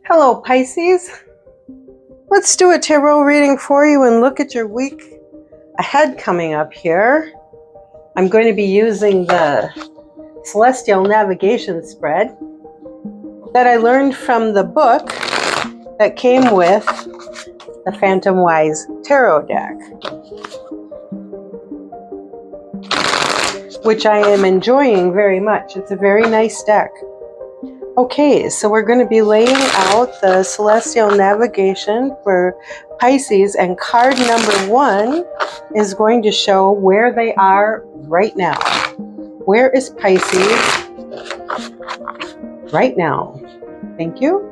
Hello, Pisces. Let's do a tarot reading for you and look at your week ahead coming up here. I'm going to be using the Celestial Navigation spread that I learned from the book that came with the Phantomwise Tarot deck, which I am enjoying very much. It's a very nice deck. Okay, so we're going to be laying out the Celestial Navigation for Pisces, and card number 1 is going to show where they are right now. Where is Pisces right now? Thank you.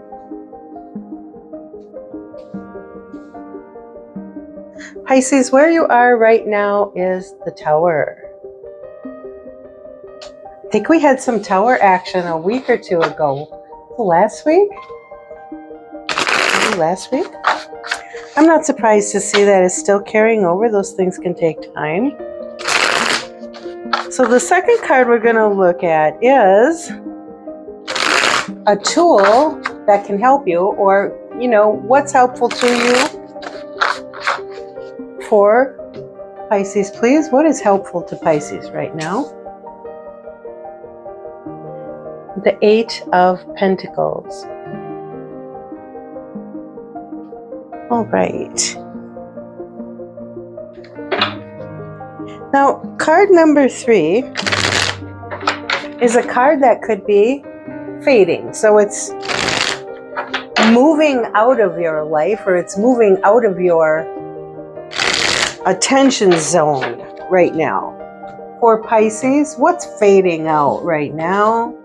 Pisces, where you are right now is the Tower. I think we had some Tower action a week or two ago. Last week? Maybe last week? I'm not surprised to see that it's still carrying over. Those things can take time. So the second card we're going to look at is a tool that can help you, or, you know, what's helpful to you for Pisces, please. What is helpful to Pisces right now? The 8 of Pentacles. All right. Now, card number 3 is a card that could be fading. So it's moving out of your life, or it's moving out of your attention zone right now. For Pisces, what's fading out right now?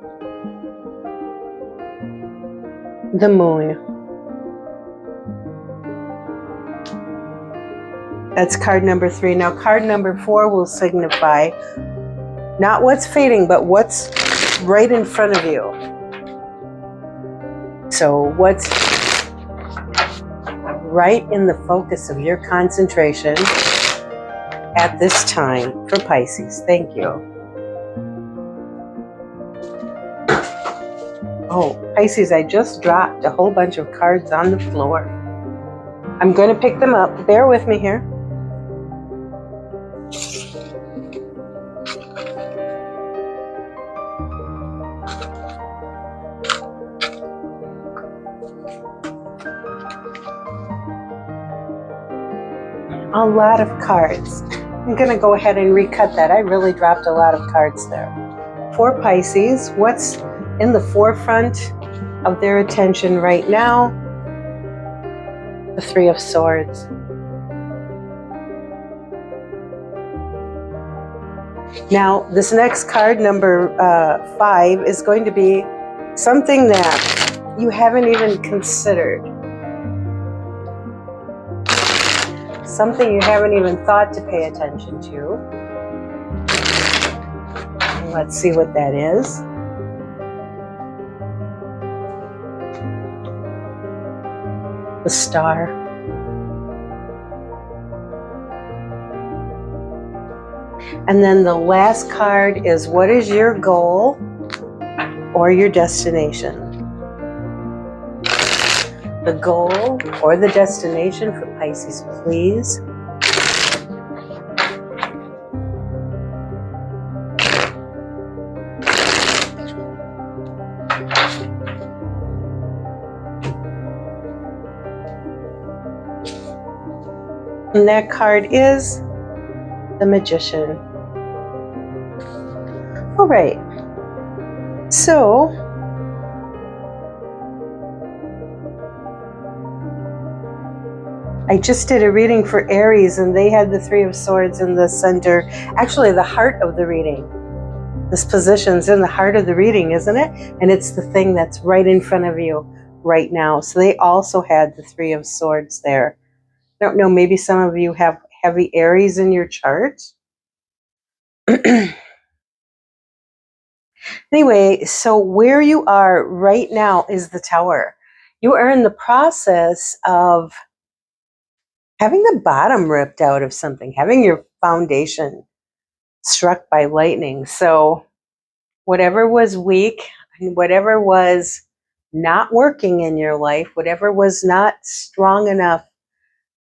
The Moon. That's card number 3. Now, card number 4 will signify not what's fading, but what's right in front of you. So what's right in the focus of your concentration at this time for Pisces. Thank you. Oh, Pisces, I just dropped a whole bunch of cards on the floor. I'm going to pick them up. Bear with me here. A lot of cards. I'm going to go ahead and recut that. I really dropped a lot of cards there. For Pisces, what's in the forefront of their attention right now? The 3 of Swords. Now, this next card, number 5, is going to be something that you haven't even considered. Something you haven't even thought to pay attention to. Let's see what that is. The Star. And then the last card is, what is your goal or your destination? The goal or the destination for Pisces, please. And that card is the Magician. All right. So, I just did a reading for Aries, and they had the 3 of Swords in the center. Actually, the heart of the reading. This position's in the heart of the reading, isn't it? And it's the thing that's right in front of you right now. So they also had the 3 of Swords there. I don't know, maybe some of you have heavy Aries in your chart. Anyway, so where you are right now is the Tower. You are in the process of having the bottom ripped out of something, having your foundation struck by lightning. So whatever was weak and whatever was not working in your life, whatever was not strong enough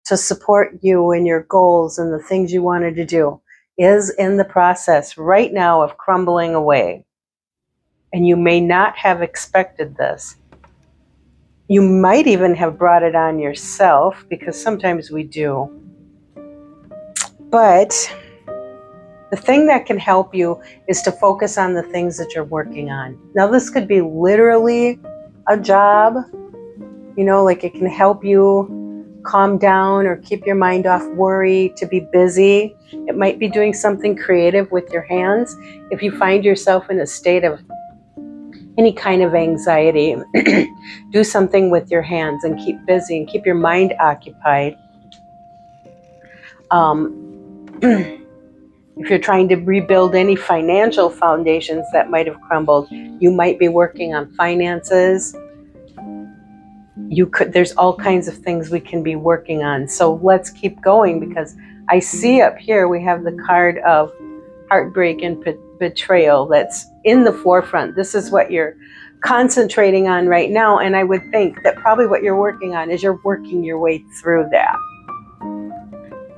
to support you and your goals and the things you wanted to do, is in the process right now of crumbling away. And you may not have expected this. You might even have brought it on yourself, because sometimes we do. But the thing that can help you is to focus on the things that you're working on. Now, this could be literally a job, like it can help you calm down or keep your mind off worry, to be busy. It might be doing something creative with your hands. If you find yourself in a state of any kind of anxiety, do something with your hands and keep busy and keep your mind occupied. If you're trying to rebuild any financial foundations that might have crumbled, you might be working on finances. There's all kinds of things we can be working on. So let's keep going, because I see up here we have the card of heartbreak and betrayal that's in the forefront. This is what you're concentrating on right now. And I would think that probably what you're working on is you're working your way through that.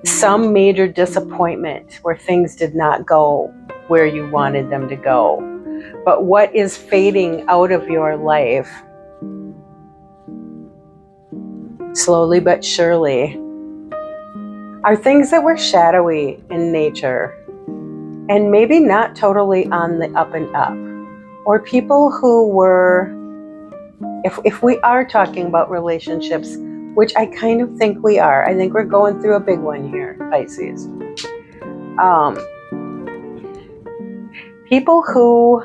Some major disappointment where things did not go where you wanted them to go. But what is fading out of your life, slowly but surely, are things that were shadowy in nature and maybe not totally on the up and up. Or people who were, if we are talking about relationships, which I kind of think we are. I think we're going through a big one here, Pisces. People who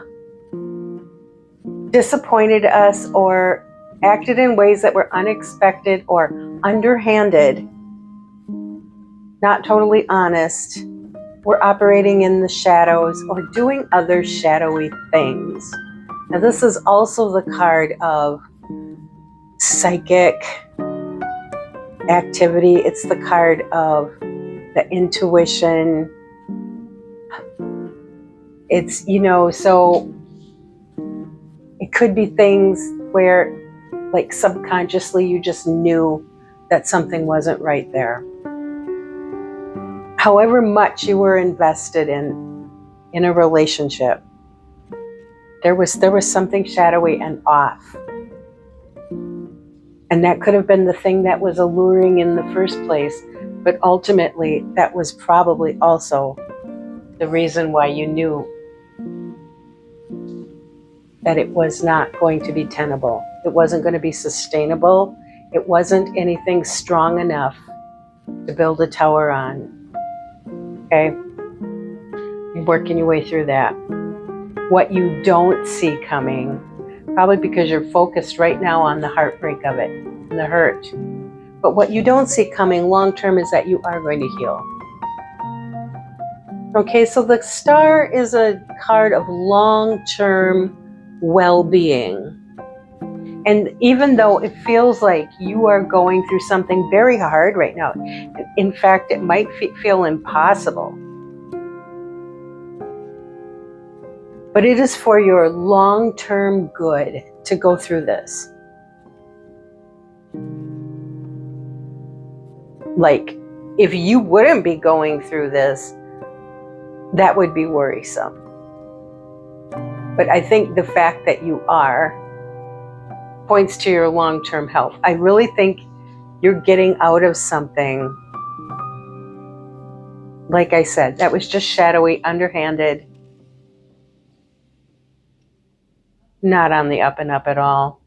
disappointed us or acted in ways that were unexpected or underhanded, not totally honest, were operating in the shadows or doing other shadowy things. Now, this is also the card of psychic activity. It's the card of the intuition. It's, so it could be things where, like, subconsciously you just knew that something wasn't right there. However much you were invested in a relationship, there was something shadowy and off. And that could have been the thing that was alluring in the first place, but ultimately that was probably also the reason why you knew that it was not going to be tenable. It wasn't going to be sustainable. It wasn't anything strong enough to build a tower on. Okay? You're working your way through that. What you don't see coming, probably because you're focused right now on the heartbreak of it and the hurt. But what you don't see coming long term is that you are going to heal. Okay, so the star is a card of long-term well-being. And even though it feels like you are going through something very hard right now, in fact, it might feel impossible, but it is for your long-term good to go through this. Like, if you wouldn't be going through this, that would be worrisome. But I think the fact that you are points to your long-term health. I really think you're getting out of something, like I said, that was just shadowy, underhanded, not on the up and up at all.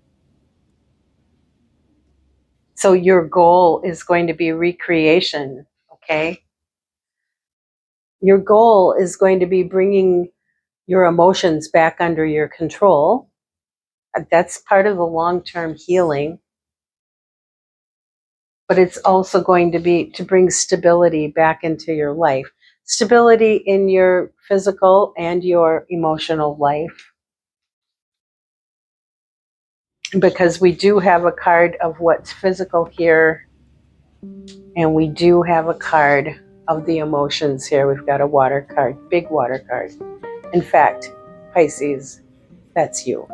So your goal is going to be recreation, okay? Your goal is going to be bringing your emotions back under your control. That's part of the long-term healing. But it's also going to be to bring stability back into your life. Stability in your physical and your emotional life. Because we do have a card of what's physical here, and we do have a card of the emotions here. We've got a water card, big water card. In fact, Pisces, that's you.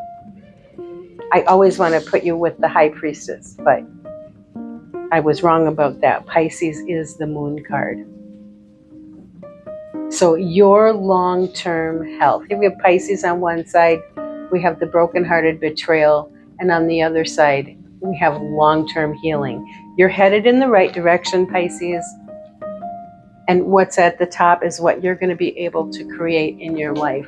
I always want to put you with the High Priestess, but I was wrong about that. Pisces is the moon card. So your long-term health. If we have Pisces on one side, we have the broken-hearted betrayal, and on the other side, we have long-term healing. You're headed in the right direction, Pisces. And what's at the top is what you're going to be able to create in your life.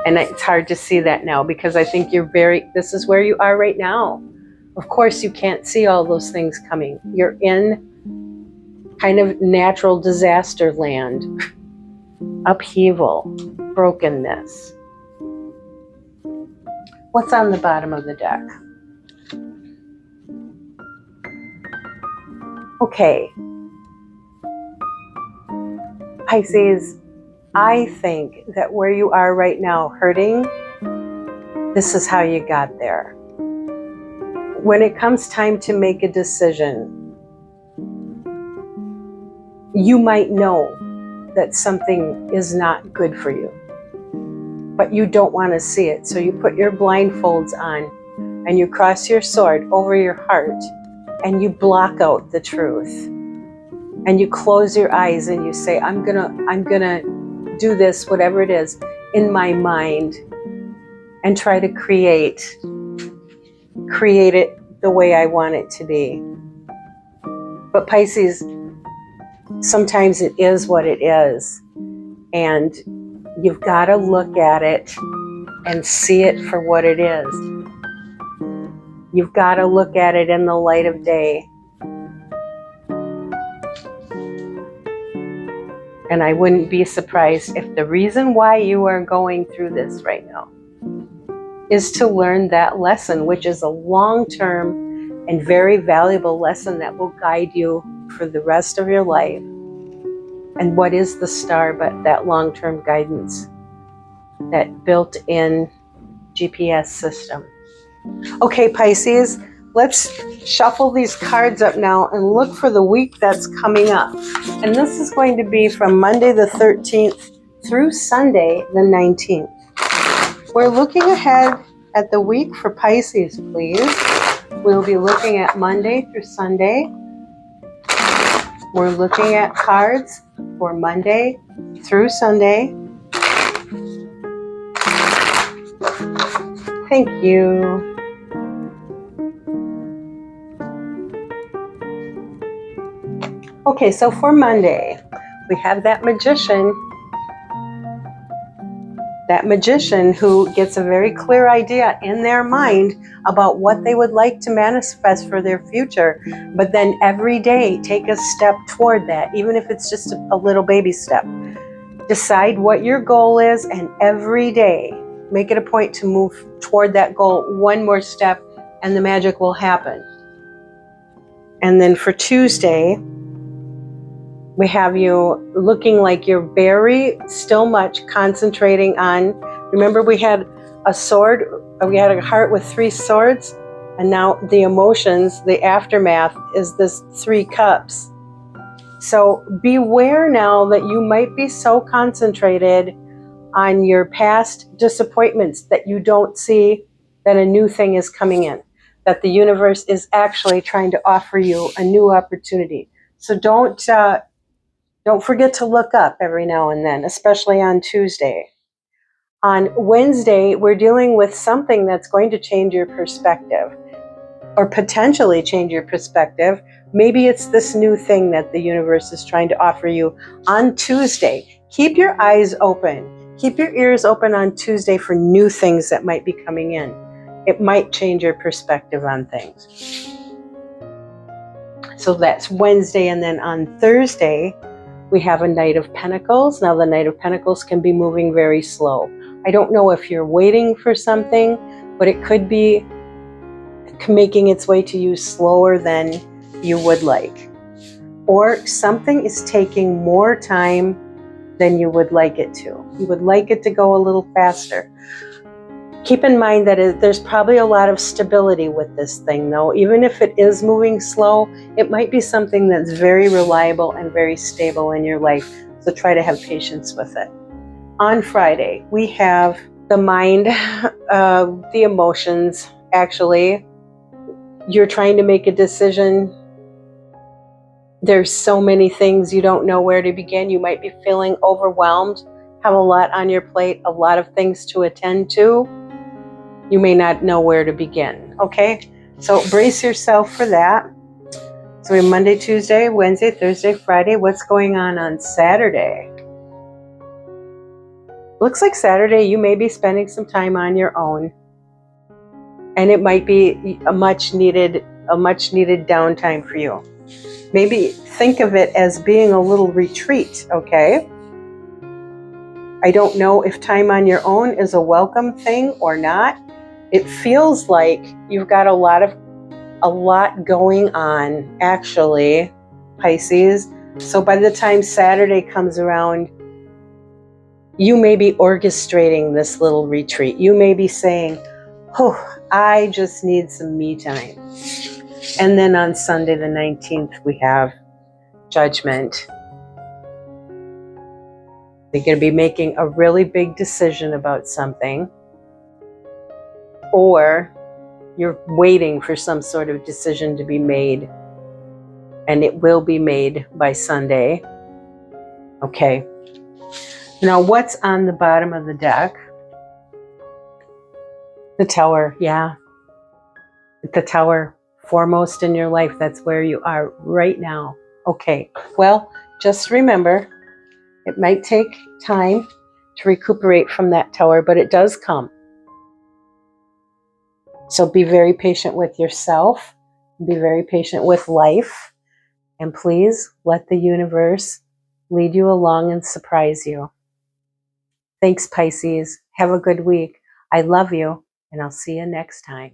And it's hard to see that now because I think this is where you are right now. Of course, you can't see all those things coming. You're in kind of natural disaster land, upheaval, brokenness. What's on the bottom of the deck? Okay. Pisces, I think that where you are right now hurting, this is how you got there. When it comes time to make a decision, you might know that something is not good for you, but you don't want to see it. So you put your blindfolds on and you cross your sword over your heart and you block out the truth. And you close your eyes and you say, I'm gonna do this, whatever it is, in my mind and try to create it the way I want it to be. But Pisces, sometimes it is what it is. And you've got to look at it and see it for what it is. You've got to look at it in the light of day. And I wouldn't be surprised if the reason why you are going through this right now is to learn that lesson, which is a long-term and very valuable lesson that will guide you for the rest of your life. And what is the star but that long-term guidance, that built-in GPS system? Okay, Pisces, let's shuffle these cards up now and look for the week that's coming up. And this is going to be from Monday the 13th through Sunday the 19th. We're looking ahead at the week for Pisces, please. We'll be looking at Monday through Sunday. We're looking at cards for Monday through Sunday. Thank you. Okay, so for Monday, we have that magician who gets a very clear idea in their mind about what they would like to manifest for their future, but then every day take a step toward that, even if it's just a little baby step. Decide what your goal is, and every day make it a point to move toward that goal one more step, and the magic will happen. And then for Tuesday, we have you looking like you're still much concentrating on, remember we had a sword, we had a heart with 3 swords, and now the emotions, the aftermath is this 3 cups. So beware now that you might be so concentrated on your past disappointments that you don't see that a new thing is coming in, that the universe is actually trying to offer you a new opportunity. So don't forget to look up every now and then, especially on Tuesday. On Wednesday, we're dealing with something that's going to change your perspective, or potentially change your perspective. Maybe it's this new thing that the universe is trying to offer you on Tuesday. Keep your eyes open. Keep your ears open on Tuesday for new things that might be coming in. It might change your perspective on things. So that's Wednesday, and then on Thursday, we have a Knight of Pentacles. Now the Knight of Pentacles can be moving very slow. I don't know if you're waiting for something, but it could be making its way to you slower than you would like. Or something is taking more time than you would like it to. You would like it to go a little faster. Keep in mind that there's probably a lot of stability with this thing, though. Even if it is moving slow, it might be something that's very reliable and very stable in your life. So try to have patience with it. On Friday, we have the mind, the emotions, actually. You're trying to make a decision. There's so many things you don't know where to begin. You might be feeling overwhelmed, have a lot on your plate, a lot of things to attend to. You may not know where to begin, okay? So brace yourself for that. So we have Monday, Tuesday, Wednesday, Thursday, Friday. What's going on Saturday? Looks like Saturday you may be spending some time on your own. And it might be a much needed downtime for you. Maybe think of it as being a little retreat, okay? I don't know if time on your own is a welcome thing or not. It feels like you've got a lot going on, actually, Pisces. So by the time Saturday comes around, you may be orchestrating this little retreat. You may be saying, oh, I just need some me time. And then on Sunday the 19th, we have Judgment. You're going to be making a really big decision about something, or you're waiting for some sort of decision to be made, and it will be made by Sunday. Okay. Now, what's on the bottom of the deck? The Tower, yeah. The Tower, foremost in your life. That's where you are right now. Okay, well, just remember, it might take time to recuperate from that Tower, but it does come. So be very patient with yourself. Be very patient with life. And please let the universe lead you along and surprise you. Thanks, Pisces. Have a good week. I love you, and I'll see you next time.